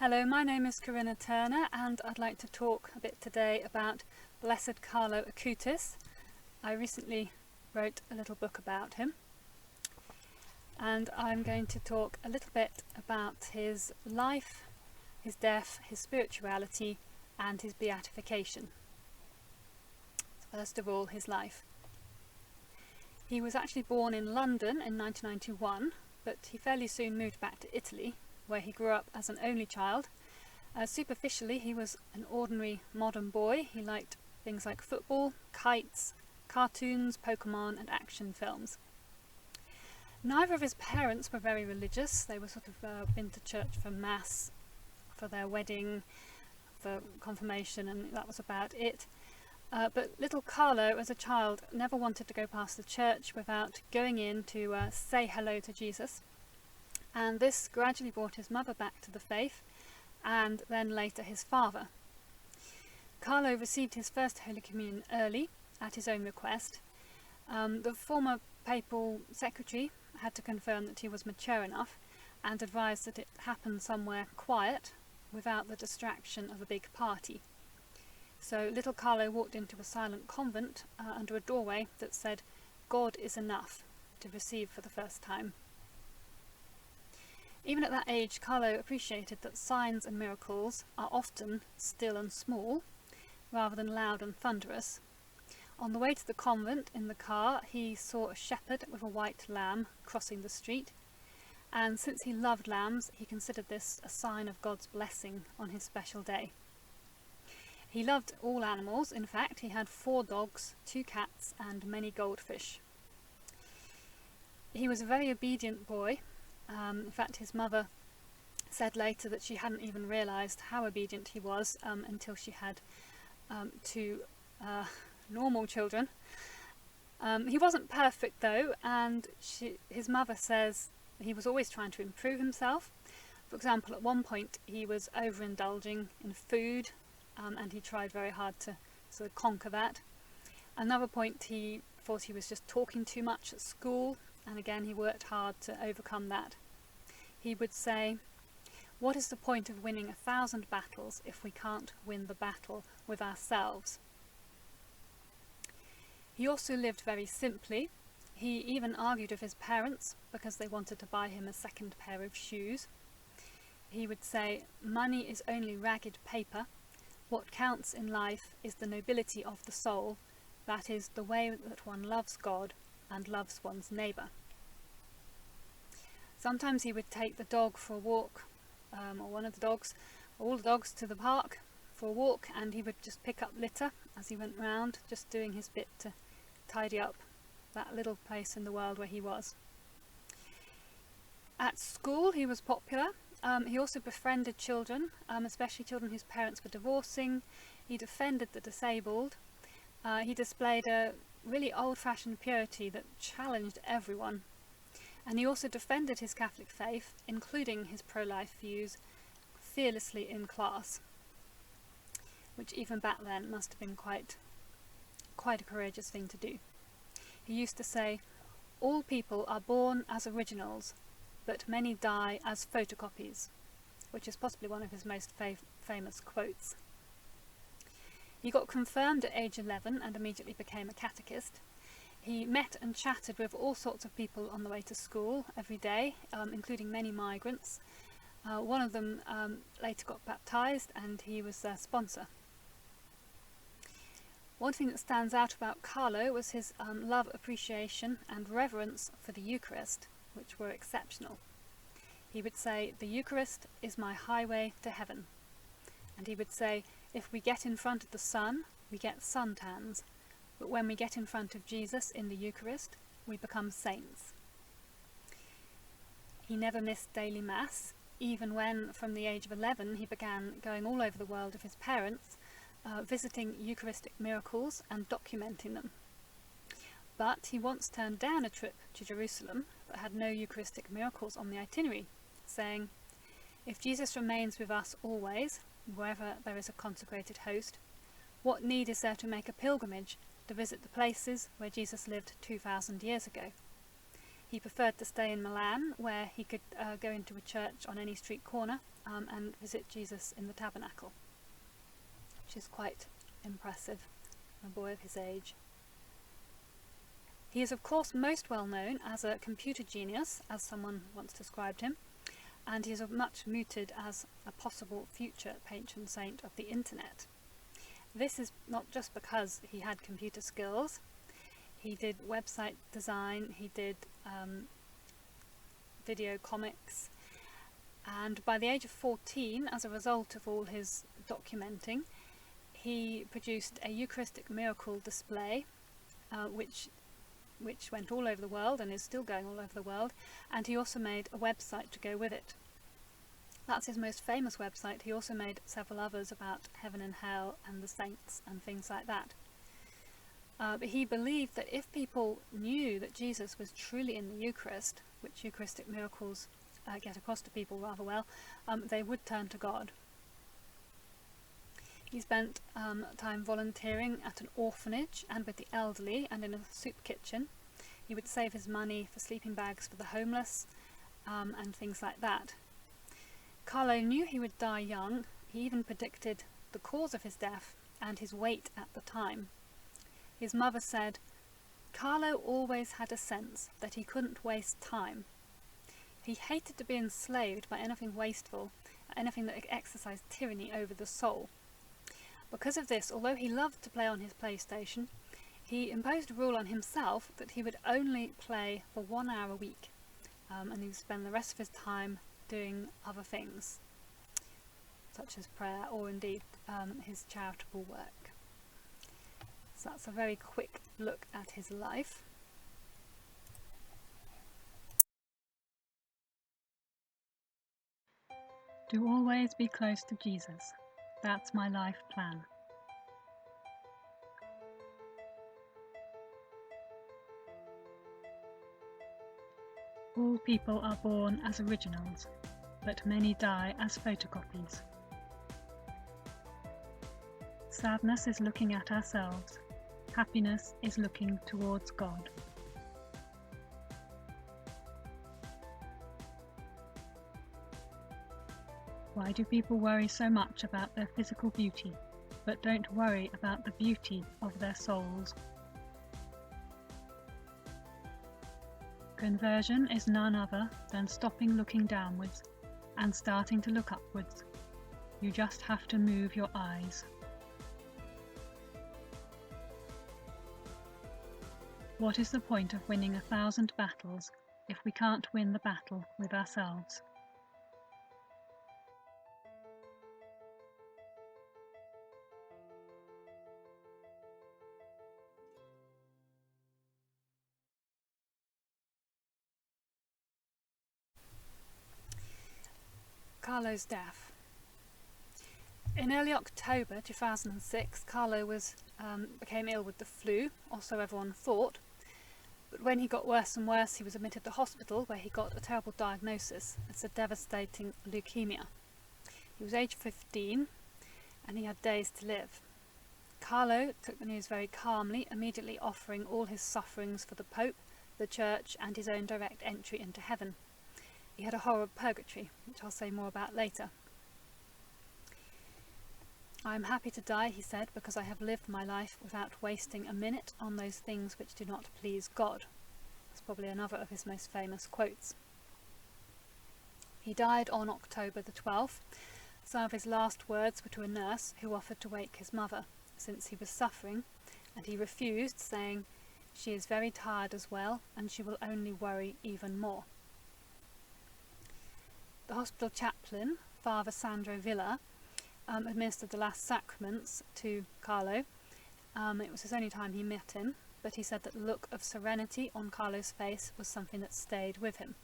Hello, my name is Corinna Turner and I'd like to talk a bit today about Blessed Carlo Acutis. I recently wrote a little book about him and I'm going to talk a little bit about his life, his death, his spirituality and his beatification. First of all, his life. He was actually born in London in 1991, but he fairly soon moved back to Italy, where he grew up as an only child. Superficially, he was an ordinary modern boy. He liked things like football, kites, cartoons, Pokemon and action films. Neither of his parents were very religious. They were sort of been to church for mass, for their wedding, for confirmation, and that was about it. But little Carlo, as a child, never wanted to go past the church without going in to say hello to Jesus. And this gradually brought his mother back to the faith, and then later his father. Carlo received his first Holy Communion early, at his own request. The former papal secretary had to confirm that he was mature enough, and advised that it happened somewhere quiet, without the distraction of a big party. So little Carlo walked into a silent convent under a doorway that said, "God is enough," to receive for the first time. Even at that age, Carlo appreciated that signs and miracles are often still and small, rather than loud and thunderous. On the way to the convent in the car, he saw a shepherd with a white lamb crossing the street, and since he loved lambs, he considered this a sign of God's blessing on his special day. He loved all animals. In fact, he had 4 dogs, 2 cats and many goldfish. He was a very obedient boy. In fact, his mother said later that she hadn't even realised how obedient he was until she had 2 normal children. He wasn't perfect though, and his mother says he was always trying to improve himself. For example, at one point he was overindulging in food, and he tried very hard to sort of conquer that. Another point, he thought he was just talking too much at school, and again he worked hard to overcome that. He would say, "What is the point of winning 1,000 battles if we can't win the battle with ourselves?" He also lived very simply. He even argued with his parents because they wanted to buy him a second pair of shoes. He would say, "Money is only ragged paper. What counts in life is the nobility of the soul, that is, the way that one loves God and loves one's neighbour." Sometimes he would take the dog for a walk, or one of the dogs, all the dogs to the park for a walk, and he would just pick up litter as he went round, just doing his bit to tidy up that little place in the world where he was. At school he was popular. He also befriended children, especially children whose parents were divorcing. He defended the disabled. He displayed a really old-fashioned purity that challenged everyone. And he also defended his Catholic faith, including his pro-life views, fearlessly in class, which even back then must have been quite a courageous thing to do. He used to say, "All people are born as originals, but many die as photocopies," which is possibly one of his most famous quotes. He got confirmed at age 11 and immediately became a catechist. He met and chatted with all sorts of people on the way to school every day, including many migrants. One of them later got baptised and he was their sponsor. One thing that stands out about Carlo was his love, appreciation and reverence for the Eucharist, which were exceptional. He would say, "The Eucharist is my highway to heaven." And he would say, "If we get in front of the sun, we get suntans. But when we get in front of Jesus in the Eucharist, we become saints." He never missed daily Mass, even when, from the age of 11, he began going all over the world with his parents, visiting Eucharistic miracles and documenting them. But he once turned down a trip to Jerusalem that had no Eucharistic miracles on the itinerary, saying, "If Jesus remains with us always, wherever there is a consecrated host, what need is there to make a pilgrimage to visit the places where Jesus lived 2,000 years ago?" He preferred to stay in Milan, where he could go into a church on any street corner and visit Jesus in the tabernacle, which is quite impressive for a boy of his age. He is of course most well known as a computer genius, as someone once described him, and he is much mooted as a possible future patron saint of the internet. This is not just because he had computer skills. He did website design, he did video comics, and by the age of 14, as a result of all his documenting, he produced a Eucharistic miracle display which went all over the world and is still going all over the world, and he also made a website to go with it. That's his most famous website. He also made several others about heaven and hell and the saints and things like that. But he believed that if people knew that Jesus was truly in the Eucharist, which Eucharistic miracles get across to people rather well, they would turn to God. He spent time volunteering at an orphanage and with the elderly and in a soup kitchen. He would save his money for sleeping bags for the homeless and things like that. Carlo knew he would die young. He even predicted the cause of his death and his weight at the time. His mother said, "Carlo always had a sense that he couldn't waste time. He hated to be enslaved by anything wasteful, anything that exercised tyranny over the soul." Because of this, although he loved to play on his PlayStation, he imposed a rule on himself that he would only play for 1 hour a week, and he would spend the rest of his time doing other things, such as prayer or indeed his charitable work. So that's a very quick look at his life. To always be close to Jesus. That's my life plan. All people are born as originals, but many die as photocopies. Sadness is looking at ourselves. Happiness is looking towards God. Why do people worry so much about their physical beauty, but don't worry about the beauty of their souls? Conversion is none other than stopping looking downwards and starting to look upwards. You just have to move your eyes. What is the point of winning 1,000 battles if we can't win the battle with ourselves? Carlo's death. In early October 2006, Carlo became ill with the flu, or so everyone thought. But when he got worse and worse, he was admitted to hospital, where he got a terrible diagnosis. It's a devastating leukaemia. He was aged 15, and he had days to live. Carlo took the news very calmly, immediately offering all his sufferings for the Pope, the Church, and his own direct entry into heaven. He had a horror of purgatory, which I'll say more about later. "I am happy to die," he said, "because I have lived my life without wasting a minute on those things which do not please God." That's probably another of his most famous quotes. He died on October the 12th. Some of his last words were to a nurse who offered to wake his mother, since he was suffering, and he refused, saying, "She is very tired as well, and she will only worry even more." The hospital chaplain, Father Sandro Villa, administered the last sacraments to Carlo. It was his only time he met him, but he said that the look of serenity on Carlo's face was something that stayed with him.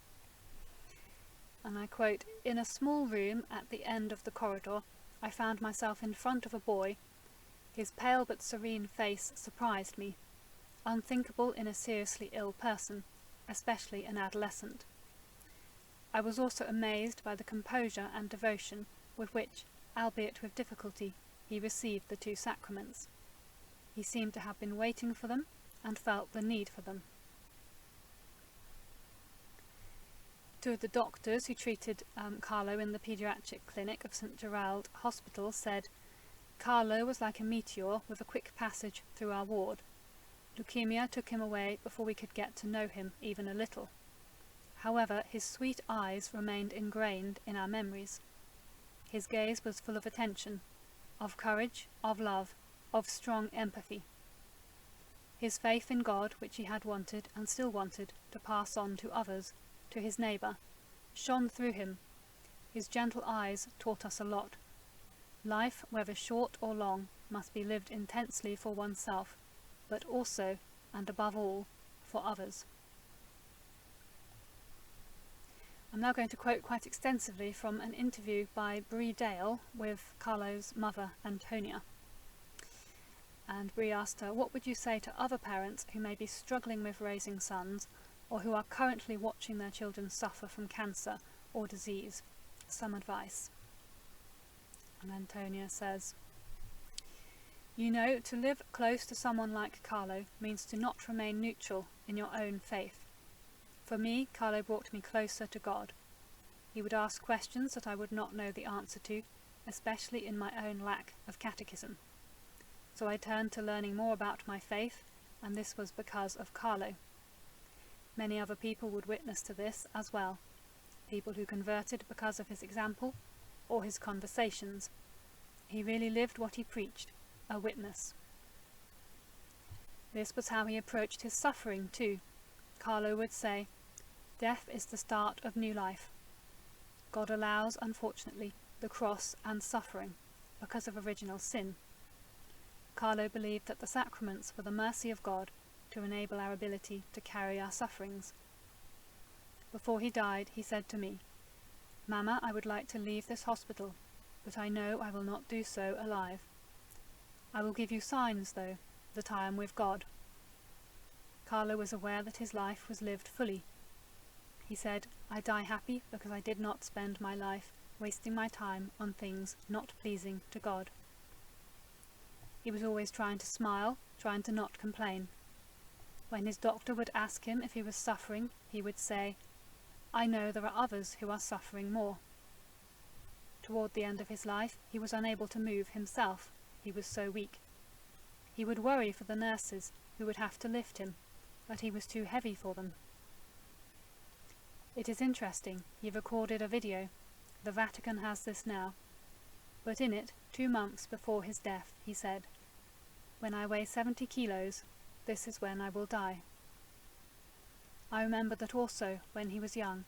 And I quote, "In a small room at the end of the corridor, I found myself in front of a boy. His pale but serene face surprised me, unthinkable in a seriously ill person, especially an adolescent. I was also amazed by the composure and devotion with which, albeit with difficulty, he received the 2 sacraments. He seemed to have been waiting for them and felt the need for them." Two of the doctors who treated Carlo in the paediatric clinic of St Gerald Hospital said, "Carlo was like a meteor with a quick passage through our ward. Leukaemia took him away before we could get to know him even a little. However, his sweet eyes remained ingrained in our memories. His gaze was full of attention, of courage, of love, of strong empathy. His faith in God, which he had wanted and still wanted to pass on to others, to his neighbour, shone through him. His gentle eyes taught us a lot. Life, whether short or long, must be lived intensely for oneself, but also, and above all, for others." I'm now going to quote quite extensively from an interview by Bree Dale with Carlo's mother, Antonia. And Bree asked her, "What would you say to other parents who may be struggling with raising sons, or who are currently watching their children suffer from cancer or disease? Some advice." And Antonia says, "You know, to live close to someone like Carlo means to not remain neutral in your own faith. For me, Carlo brought me closer to God. He would ask questions that I would not know the answer to, especially in my own lack of catechism. So I turned to learning more about my faith, and this was because of Carlo. Many other people would witness to this as well, people who converted because of his example or his conversations. He really lived what he preached, a witness." This was how he approached his suffering too. Carlo would say, "Death is the start of new life. God allows, unfortunately, the cross and suffering because of original sin." Carlo believed that the sacraments were the mercy of God to enable our ability to carry our sufferings. Before he died, he said to me, "Mama, I would like to leave this hospital, but I know I will not do so alive. I will give you signs, though, that I am with God." Carlo was aware that his life was lived fully. He said, "I die happy because I did not spend my life wasting my time on things not pleasing to God." He was always trying to smile, trying to not complain. When his doctor would ask him if he was suffering, he would say, "I know there are others who are suffering more." Toward the end of his life, he was unable to move himself. He was so weak. He would worry for the nurses who would have to lift him, but he was too heavy for them. It is interesting, he recorded a video. The Vatican has this now. But in it, 2 months before his death, he said, "When I weigh 70 kilos, this is when I will die." I remember that also, when he was young,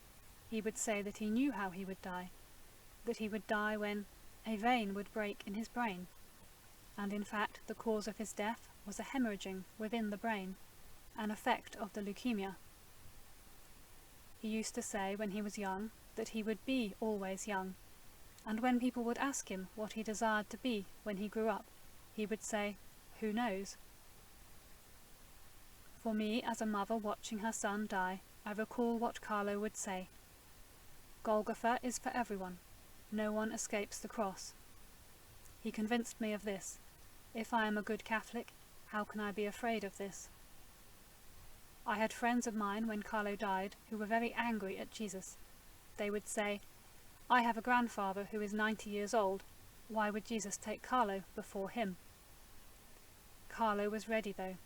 he would say that he knew how he would die, that he would die when a vein would break in his brain, and in fact the cause of his death was a hemorrhaging within the brain, an effect of the leukemia. He used to say when he was young that he would be always young, and when people would ask him what he desired to be when he grew up, he would say, "Who knows?" For me, as a mother watching her son die, I recall what Carlo would say. "Golgotha is for everyone. No one escapes the cross." He convinced me of this. If I am a good Catholic, how can I be afraid of this? I had friends of mine when Carlo died who were very angry at Jesus. They would say, "I have a grandfather who is 90 years old. Why would Jesus take Carlo before him?" Carlo was ready though.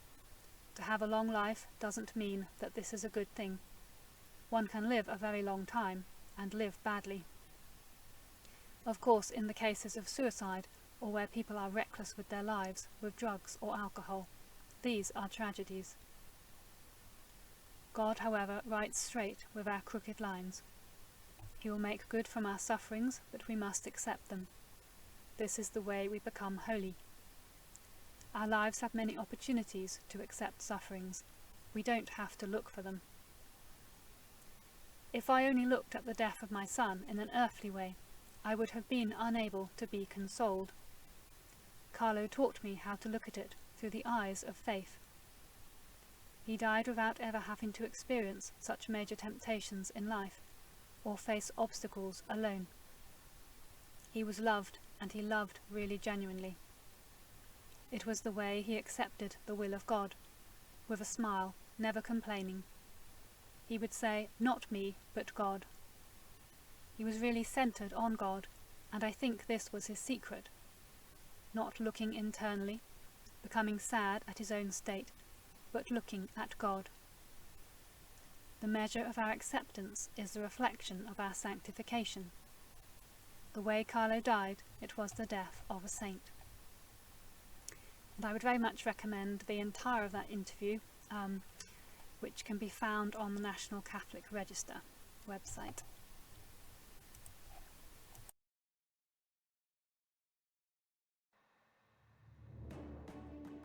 To have a long life doesn't mean that this is a good thing. One can live a very long time and live badly. Of course, in the cases of suicide, or where people are reckless with their lives, with drugs or alcohol, these are tragedies. God, however, writes straight with our crooked lines. He will make good from our sufferings, but we must accept them. This is the way we become holy. Our lives have many opportunities to accept sufferings. We don't have to look for them. If I only looked at the death of my son in an earthly way, I would have been unable to be consoled. Carlo taught me how to look at it through the eyes of faith. He died without ever having to experience such major temptations in life, or face obstacles alone. He was loved, and he loved really genuinely. It was the way he accepted the will of God, with a smile, never complaining. He would say, "Not me, but God," He was really centred on God, and I think this was his secret. Not looking internally, becoming sad at his own state, but looking at God. The measure of our acceptance is the reflection of our sanctification. The way Carlo died, it was the death of a saint. And I would very much recommend the entire of that interview, which can be found on the National Catholic Register website.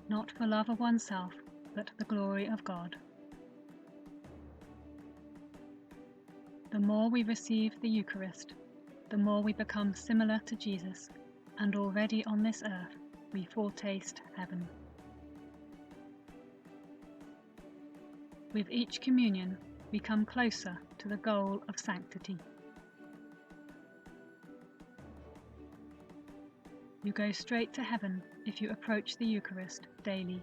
Not for love of oneself, but the glory of God. The more we receive the Eucharist, the more we become similar to Jesus, and already on this earth we foretaste heaven. With each communion, we come closer to the goal of sanctity. You go straight to heaven if you approach the Eucharist daily.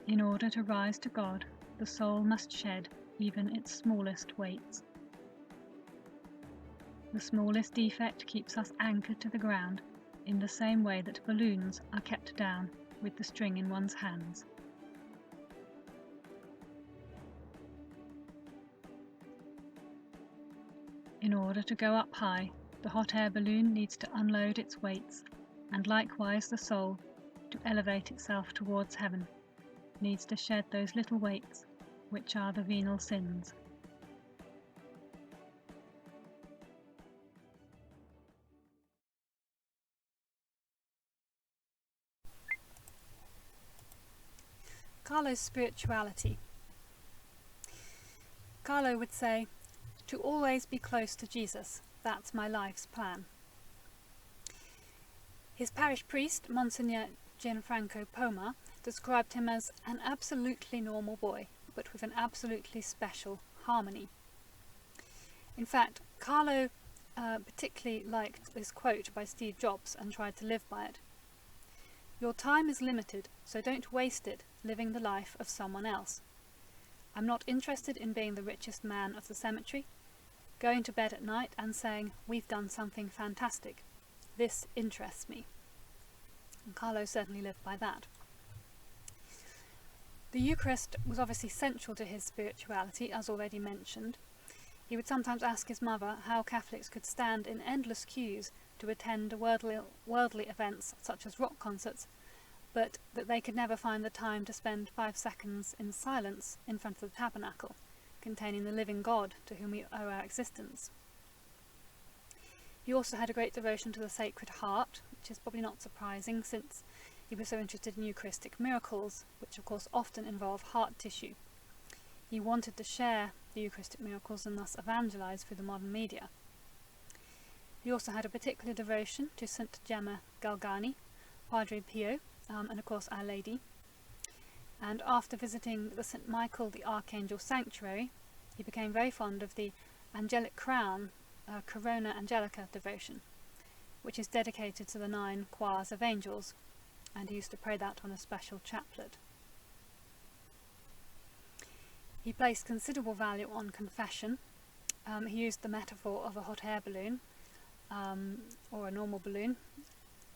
In order to rise to God, the soul must shed even its smallest weights. The smallest defect keeps us anchored to the ground in the same way that balloons are kept down with the string in one's hands. In order to go up high, the hot air balloon needs to unload its weights, and likewise the soul, to elevate itself towards heaven, needs to shed those little weights, which are the venal sins. Carlo's spirituality. Carlo would say, "To always be close to Jesus, that's my life's plan." His parish priest, Monsignor Gianfranco Poma, described him as an absolutely normal boy, but with an absolutely special harmony. In fact, Carlo particularly liked this quote by Steve Jobs and tried to live by it. "Your time is limited, so don't waste it living the life of someone else. I'm not interested in being the richest man of the cemetery, going to bed at night and saying, 'We've done something fantastic. This interests me.'" And Carlo certainly lived by that. The Eucharist was obviously central to his spirituality, as already mentioned. He would sometimes ask his mother how Catholics could stand in endless queues to attend worldly events such as rock concerts, but that they could never find the time to spend 5 seconds in silence in front of the tabernacle, containing the living God to whom we owe our existence. He also had a great devotion to the Sacred Heart, which is probably not surprising since he was so interested in Eucharistic miracles, which of course often involve heart tissue. He wanted to share the Eucharistic miracles and thus evangelize through the modern media. He also had a particular devotion to St. Gemma Galgani, Padre Pio, and of course Our Lady. And after visiting the St. Michael the Archangel Sanctuary, he became very fond of the Angelic Crown, Corona Angelica devotion, which is dedicated to the 9 choirs of angels, and he used to pray that on a special chaplet. He placed considerable value on confession. He used the metaphor of a hot air balloon, or a normal balloon,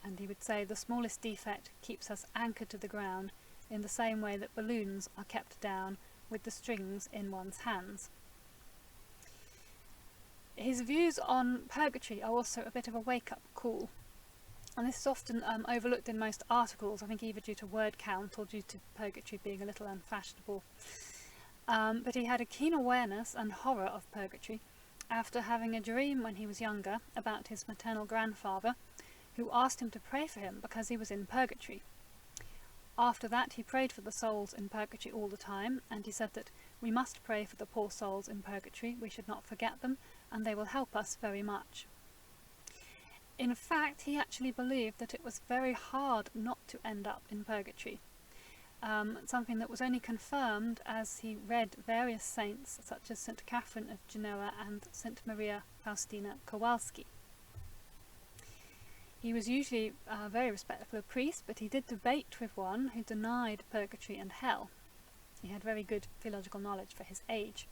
and he would say the smallest defect keeps us anchored to the ground in the same way that balloons are kept down with the strings in one's hands. His views on purgatory are also a bit of a wake-up call, and this is often overlooked in most articles, I think either due to word count or due to purgatory being a little unfashionable. But he had a keen awareness and horror of purgatory after having a dream when he was younger about his maternal grandfather, who asked him to pray for him because he was in purgatory. After that he prayed for the souls in purgatory all the time, and he said that we must pray for the poor souls in purgatory, we should not forget them, and they will help us very much. In fact, he actually believed that it was very hard not to end up in purgatory, something that was only confirmed as he read various saints such as St. Catherine of Genoa and St. Maria Faustina Kowalski. He was usually a very respectful priest, but he did debate with one who denied purgatory and hell. He had very good theological knowledge for his age.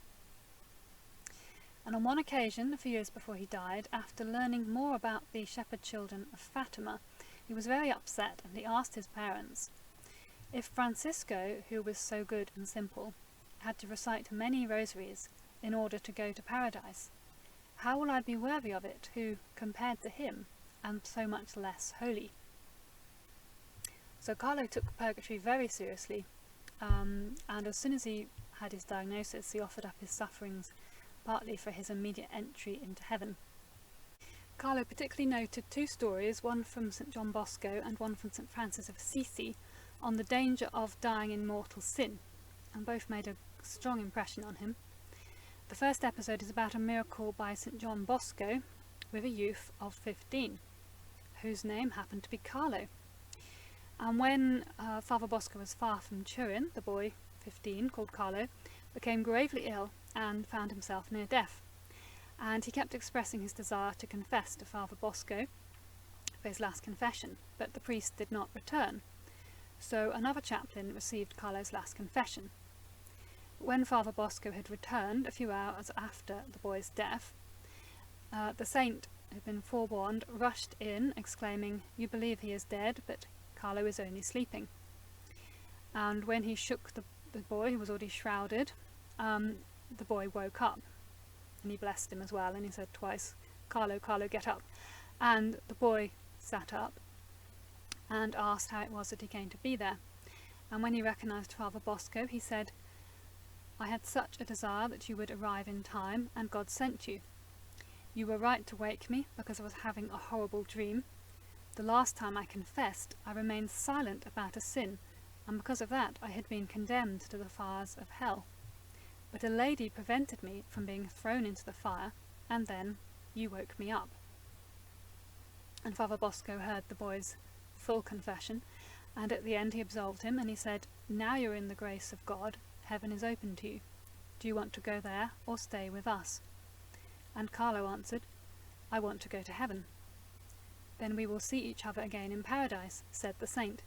And on one occasion, a few years before he died, after learning more about the shepherd children of Fatima, he was very upset, and he asked his parents, if Francisco, who was so good and simple, had to recite many rosaries in order to go to paradise, how will I be worthy of it, who, compared to him, am so much less holy? So Carlo took purgatory very seriously, and as soon as he had his diagnosis, he offered up his sufferings partly for his immediate entry into heaven. Carlo particularly noted two stories, one from St. John Bosco and one from St. Francis of Assisi, on the danger of dying in mortal sin, and both made a strong impression on him. The first episode is about a miracle by St. John Bosco with a youth of 15, whose name happened to be Carlo. And when Father Bosco was far from Turin, the boy, 15, called Carlo, became gravely ill and found himself near death. And he kept expressing his desire to confess to Father Bosco for his last confession, but the priest did not return. So another chaplain received Carlo's last confession. When Father Bosco had returned, a few hours after the boy's death, the saint, who had been forewarned, rushed in, exclaiming, "You believe he is dead, but Carlo is only sleeping." And when he shook the boy, who was already shrouded, the boy woke up, and he blessed him as well, and he said twice, "Carlo, Carlo, get up." And the boy sat up and asked how it was that he came to be there. And when he recognised Father Bosco, he said, "I had such a desire that you would arrive in time, and God sent you. You were right to wake me, because I was having a horrible dream. The last time I confessed, I remained silent about a sin, and because of that I had been condemned to the fires of hell. But a lady prevented me from being thrown into the fire, and then you woke me up." And Father Bosco heard the boy's full confession, and at the end he absolved him, and he said, "Now you're in the grace of God, heaven is open to you. Do you want to go there, or stay with us?" And Carlo answered, "I want to go to heaven." "Then we will see each other again in paradise," said the saint.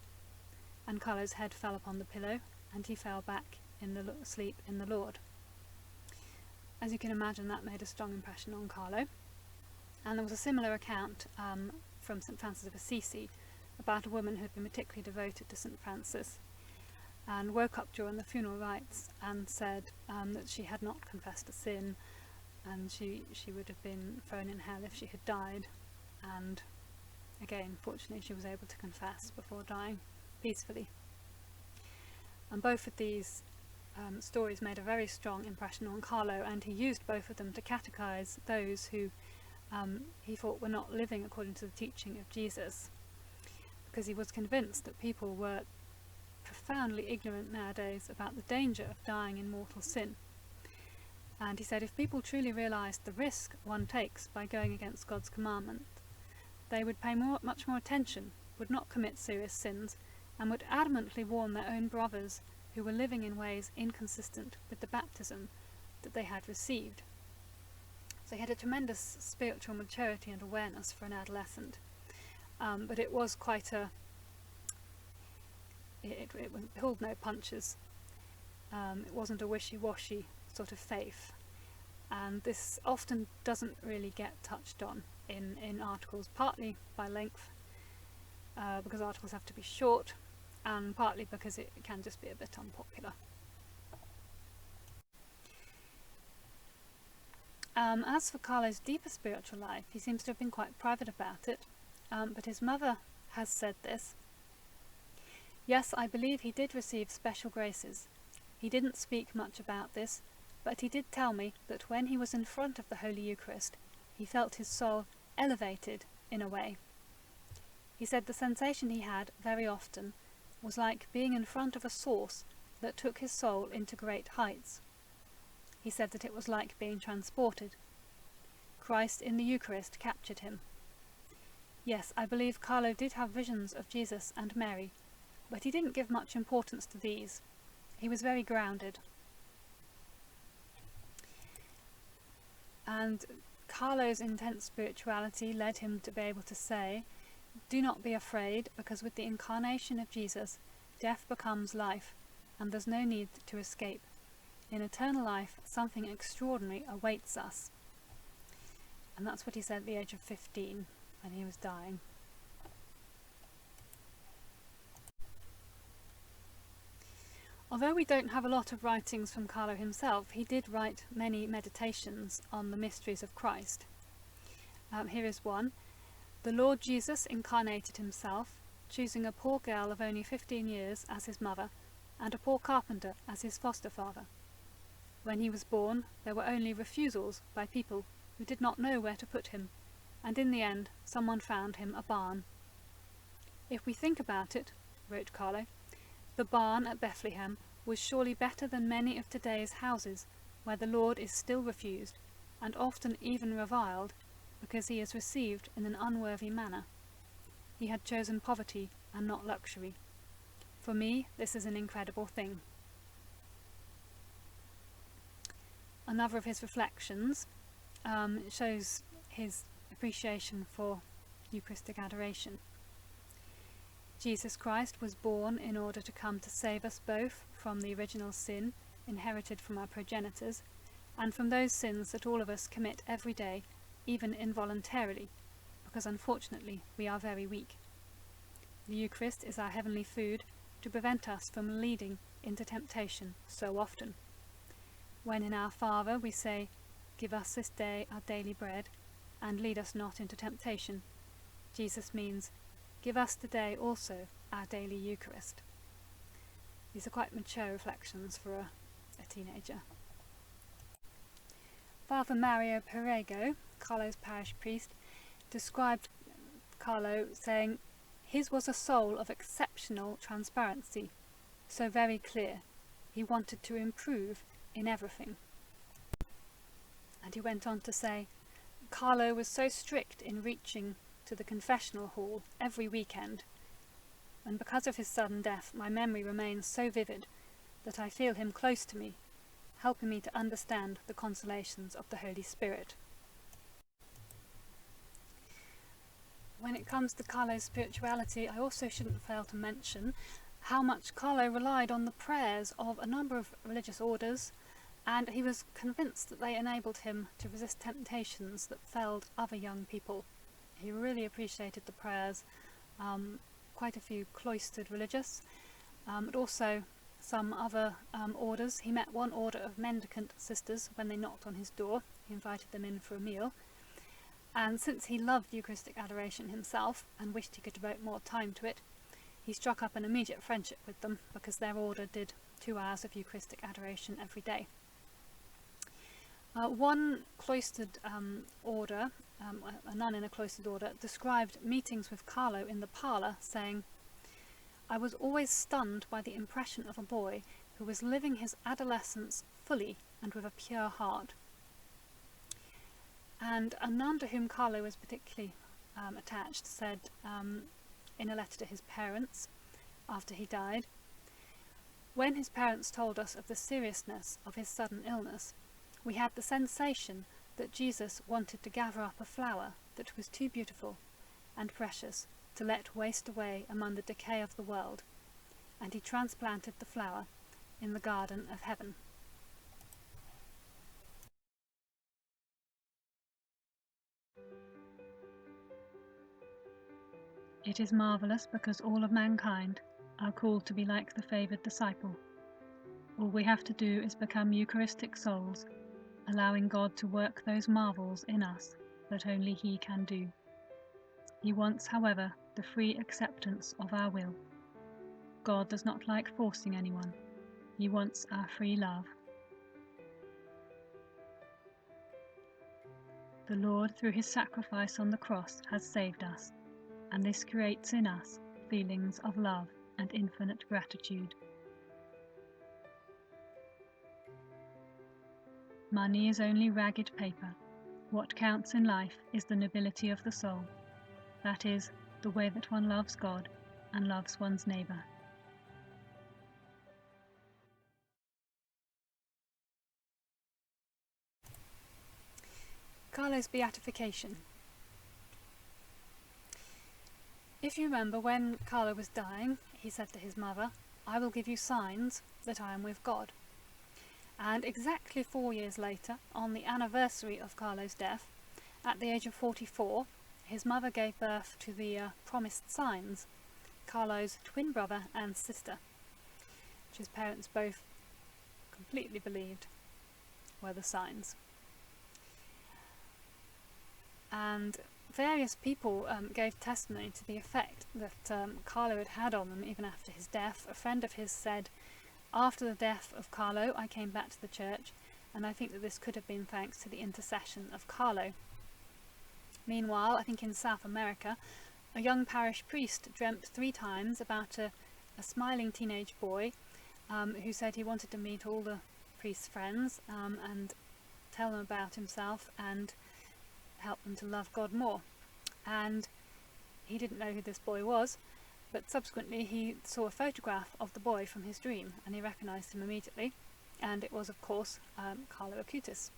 And Carlo's head fell upon the pillow, and he fell back in sleep in the Lord. As you can imagine, that made a strong impression on Carlo. And there was a similar account from St. Francis of Assisi about a woman who had been particularly devoted to St. Francis, and woke up during the funeral rites and said that she had not confessed a sin, and she would have been thrown in hell if she had died. And again, fortunately, she was able to confess before dying peacefully. And both of these stories made a very strong impression on Carlo, and he used both of them to catechize those who he thought were not living according to the teaching of Jesus, because he was convinced that people were profoundly ignorant nowadays about the danger of dying in mortal sin. And he said if people truly realised the risk one takes by going against God's commandment, they would pay much more attention, would not commit serious sins, and would adamantly warn their own brothers who were living in ways inconsistent with the baptism that they had received. So he had a tremendous spiritual maturity and awareness for an adolescent, but it was quite it pulled no punches. It wasn't a wishy-washy sort of faith, and this often doesn't really get touched on in articles, partly by length, because articles have to be short, and partly because it can just be a bit unpopular. As for Carlo's deeper spiritual life, he seems to have been quite private about it, but his mother has said this: "Yes, I believe he did receive special graces. He didn't speak much about this, but he did tell me that when he was in front of the Holy Eucharist, he felt his soul elevated in a way. He said the sensation he had very often was like being in front of a source that took his soul into great heights. He said that it was like being transported. Christ in the Eucharist captured him. Yes, I believe Carlo did have visions of Jesus and Mary, but he didn't give much importance to these. He was very grounded." And Carlo's intense spirituality led him to be able to say, "Do not be afraid, because with the incarnation of Jesus, death becomes life, and there's no need to escape. In eternal life, something extraordinary awaits us. And that's what he said at the age of 15 when he was dying. Although we don't have a lot of writings from Carlo himself, he did write many meditations on the mysteries of Christ. Here is one. The Lord Jesus incarnated himself, choosing a poor girl of only 15 years as his mother, and a poor carpenter as his foster father. When he was born, there were only refusals by people who did not know where to put him, and in the end someone found him a barn. If we think about it, wrote Carlo, the barn at Bethlehem was surely better than many of today's houses, where the Lord is still refused, and often even reviled, because he is received in an unworthy manner. He had chosen poverty and not luxury. For me, this is an incredible thing. Another of his reflections shows his appreciation for Eucharistic adoration. Jesus Christ was born in order to come to save us both from the original sin inherited from our progenitors, and from those sins that all of us commit every day, even involuntarily, because unfortunately we are very weak. The Eucharist is our heavenly food to prevent us from leading into temptation so often. When in Our Father we say, "Give us this day our daily bread, and lead us not into temptation," Jesus means, "Give us today also our daily Eucharist." These are quite mature reflections for a teenager. Father Mario Perego, Carlo's parish priest, described Carlo saying, "His was a soul of exceptional transparency, so very clear. He wanted to improve in everything." And he went on to say, "Carlo was so strict in reaching to the confessional hall every weekend, and because of his sudden death my memory remains so vivid that I feel him close to me, helping me to understand the consolations of the Holy Spirit." When it comes to Carlo's spirituality, I also shouldn't fail to mention how much Carlo relied on the prayers of a number of religious orders, and he was convinced that they enabled him to resist temptations that felled other young people. He really appreciated the prayers, quite a few cloistered religious, but also some other orders. He met one order of mendicant sisters when they knocked on his door. He invited them in for a meal, and since he loved Eucharistic adoration himself and wished he could devote more time to it, he struck up an immediate friendship with them because their order did 2 hours of Eucharistic adoration every day. One cloistered order, a nun in a cloistered order, described meetings with Carlo in the parlour, saying, "I was always stunned by the impression of a boy who was living his adolescence fully and with a pure heart." And a nun to whom Carlo was particularly attached said in a letter to his parents after he died, "When his parents told us of the seriousness of his sudden illness, we had the sensation that Jesus wanted to gather up a flower that was too beautiful and precious to let waste away among the decay of the world, and he transplanted the flower in the garden of heaven." It is marvellous because all of mankind are called to be like the favoured disciple. All we have to do is become Eucharistic souls, allowing God to work those marvels in us that only He can do. He wants, however, the free acceptance of our will. God does not like forcing anyone. He wants our free love. The Lord, through His sacrifice on the cross, has saved us, and this creates in us feelings of love and infinite gratitude. Money is only ragged paper. What counts in life is the nobility of the soul, that is, the way that one loves God and loves one's neighbour. Carlo's beatification. If you remember, when Carlo was dying, he said to his mother, "I will give you signs that I am with God." And exactly 4 years later, on the anniversary of Carlo's death, At the age of 44, his mother gave birth to the promised signs, Carlo's twin brother and sister, which his parents both completely believed were the signs. And various people gave testimony to the effect that Carlo had had on them even after his death. A friend of his said, "After the death of Carlo, I came back to the church, and I think that this could have been thanks to the intercession of Carlo." Meanwhile, I think in South America, a young parish priest dreamt 3 times about a smiling teenage boy who said he wanted to meet all the priest's friends and tell them about himself and help them to love God more. And he didn't know who this boy was, but subsequently he saw a photograph of the boy from his dream and he recognised him immediately, and it was of course Carlo Acutis.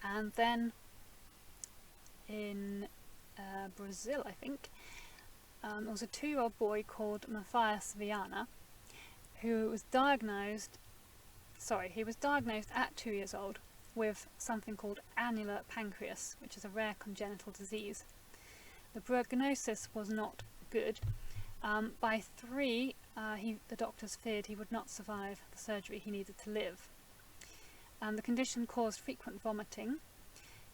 And then in Brazil, I think, there was a 2-year-old boy called Matthias Viana who was diagnosed at 2 years old with something called annular pancreas, which is a rare congenital disease. The prognosis was not good. By 3, the doctors feared he would not survive the surgery he needed to live. And the condition caused frequent vomiting.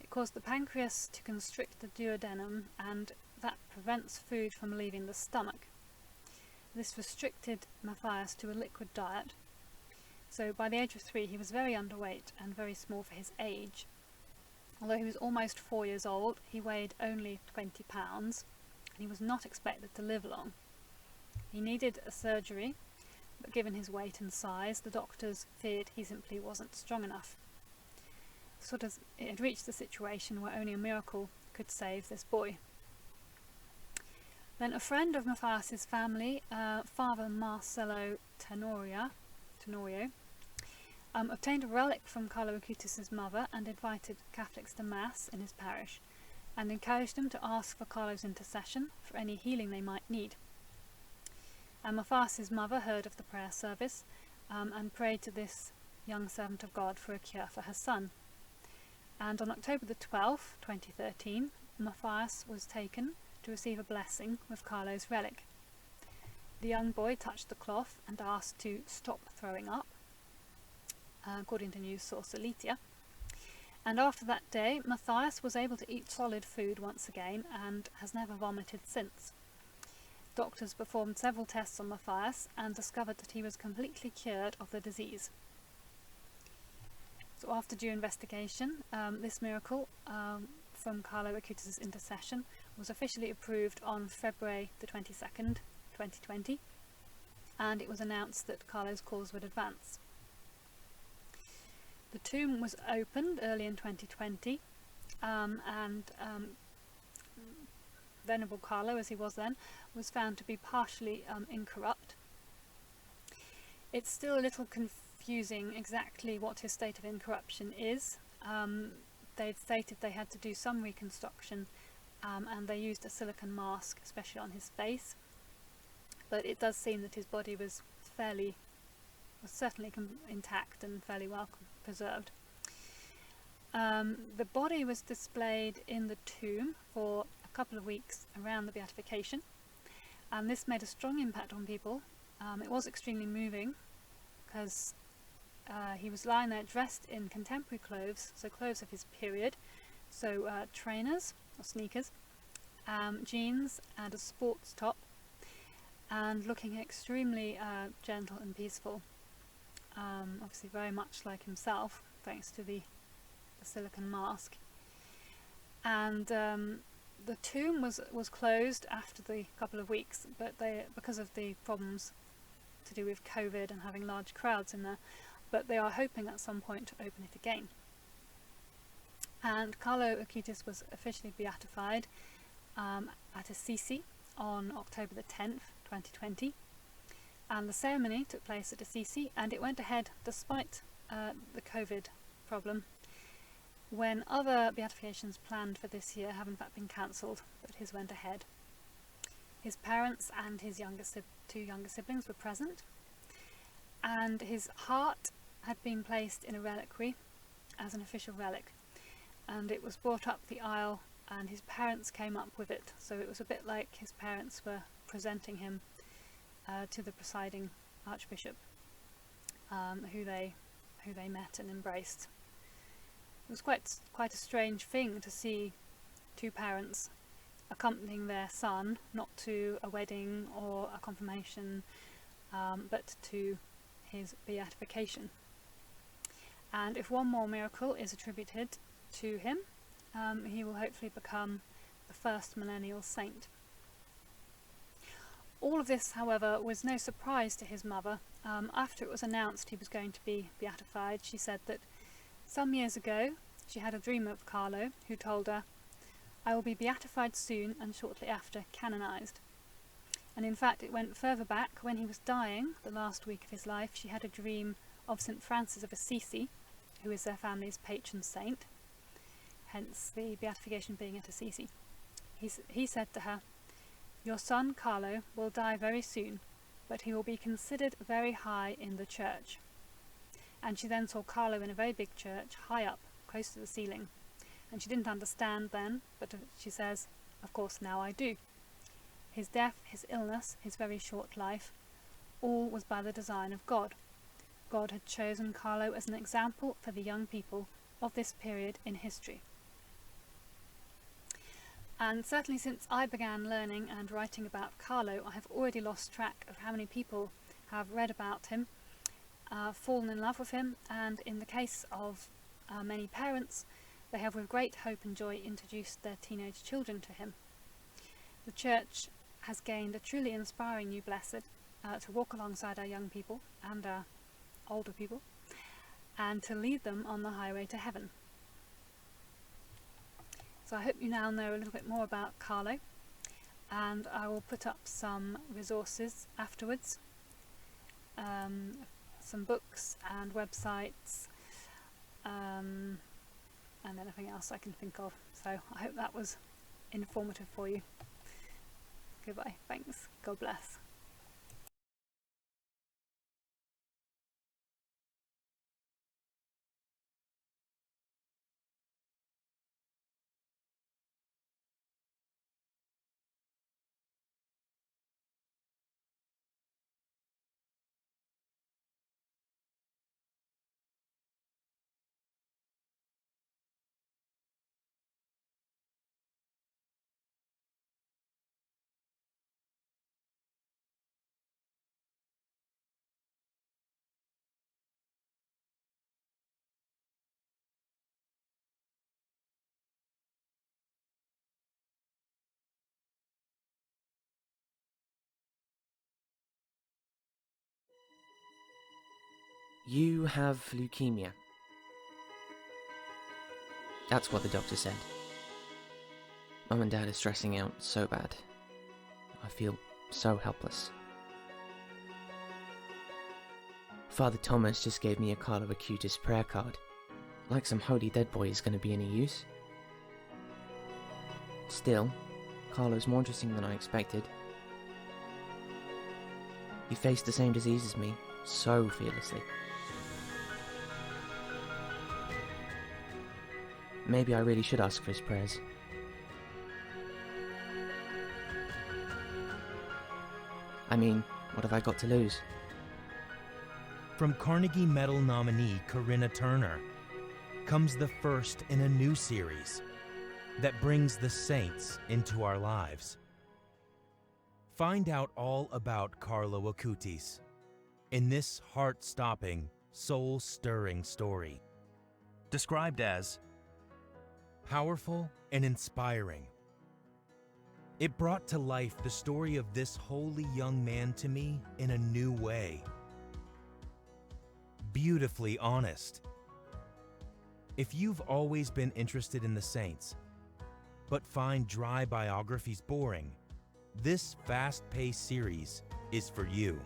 It caused the pancreas to constrict the duodenum, and that prevents food from leaving the stomach. This restricted Matthias to a liquid diet. So by the age of 3 he was very underweight and very small for his age. Although he was almost 4 years old, he weighed only 20 pounds and he was not expected to live long. He needed a surgery, but given his weight and size, the doctors feared he simply wasn't strong enough. It had reached a situation where only a miracle could save this boy. Then a friend of Matthias's family, Father Marcello Tenorio, obtained a relic from Carlo Acutis' mother and invited Catholics to Mass in his parish and encouraged them to ask for Carlo's intercession for any healing they might need. And Matthias's mother heard of the prayer service and prayed to this young servant of God for a cure for her son. And on October the 12th, 2013, Matthias was taken to receive a blessing with Carlo's relic. The young boy touched the cloth and asked to stop throwing up, according to news source Sabía. And after that day, Matthias was able to eat solid food once again and has never vomited since. Doctors performed several tests on Matthias and discovered that he was completely cured of the disease. So after due investigation, this miracle from Carlo Acutis' intercession was officially approved on February the 22nd, 2020, and it was announced that Carlo's cause would advance. The tomb was opened early in 2020, and Venerable Carlo, as he was then, was found to be partially incorrupt. It's still a little confusing exactly what his state of incorruption is. They'd stated they had to do some reconstruction, and they used a silicone mask, especially on his face. But it does seem that his body was certainly intact and fairly well preserved. The body was displayed in the tomb for a couple of weeks around the beatification, and this made a strong impact on people. It was extremely moving because he was lying there dressed in contemporary clothes, so clothes of his period, so trainers or sneakers, jeans and a sports top, and looking extremely gentle and peaceful, obviously very much like himself thanks to the silicone mask. And the tomb was closed after the couple of weeks, but because of the problems to do with COVID and having large crowds in there, but they are hoping at some point to open it again. And Carlo Acutis was officially beatified at Assisi on October the 10th, 2020, and the ceremony took place at Assisi, and it went ahead despite the COVID problem, when other beatifications planned for this year have in fact been cancelled, but his went ahead. His parents and his two younger siblings were present, and his heart had been placed in a reliquary as an official relic, and it was brought up the aisle, and his parents came up with it, so it was a bit like his parents were presenting him to the presiding archbishop, who they met and embraced. It was quite a strange thing to see two parents accompanying their son, not to a wedding or a confirmation, but to his beatification. And if one more miracle is attributed to him, he will hopefully become the first millennial saint. All of this, however, was no surprise to his mother. After it was announced he was going to be beatified, she said that some years ago she had a dream of Carlo, who told her, "I will be beatified soon and shortly after canonized." And in fact it went further back. When he was dying, the last week of his life, she had a dream of St. Francis of Assisi, who is their family's patron saint, hence the beatification being at Assisi. He said to her, "Your son Carlo will die very soon, but he will be considered very high in the church." And she then saw Carlo in a very big church, high up, close to the ceiling. And she didn't understand then, but she says, "Of course now I do." His death, his illness, his very short life, all was by the design of God. God had chosen Carlo as an example for the young people of this period in history. And certainly since I began learning and writing about Carlo, I have already lost track of how many people have read about him, fallen in love with him, and in the case of many parents, they have with great hope and joy introduced their teenage children to him. The Church has gained a truly inspiring new blessed to walk alongside our young people and our older people, and to lead them on the highway to heaven. So I hope you now know a little bit more about Carlo, and I will put up some resources afterwards, some books and websites, and anything else I can think of. So I hope that was informative for you. Goodbye, thanks, God bless. You have leukemia. That's what the doctor said. Mum and Dad are stressing out so bad. I feel so helpless. Father Thomas just gave me a Carlo Acutis prayer card. Like some holy dead boy is going to be any use. Still, Carlo's more interesting than I expected. He faced the same disease as me, so fearlessly. Maybe I really should ask for his prayers. I mean, what have I got to lose? From Carnegie Medal nominee Corinna Turner comes the first in a new series that brings the saints into our lives. Find out all about Carlo Acutis in this heart-stopping, soul-stirring story. Described as powerful and inspiring. It brought to life the story of this holy young man to me in a new way. Beautifully honest. If you've always been interested in the saints, but find dry biographies boring, this fast-paced series is for you.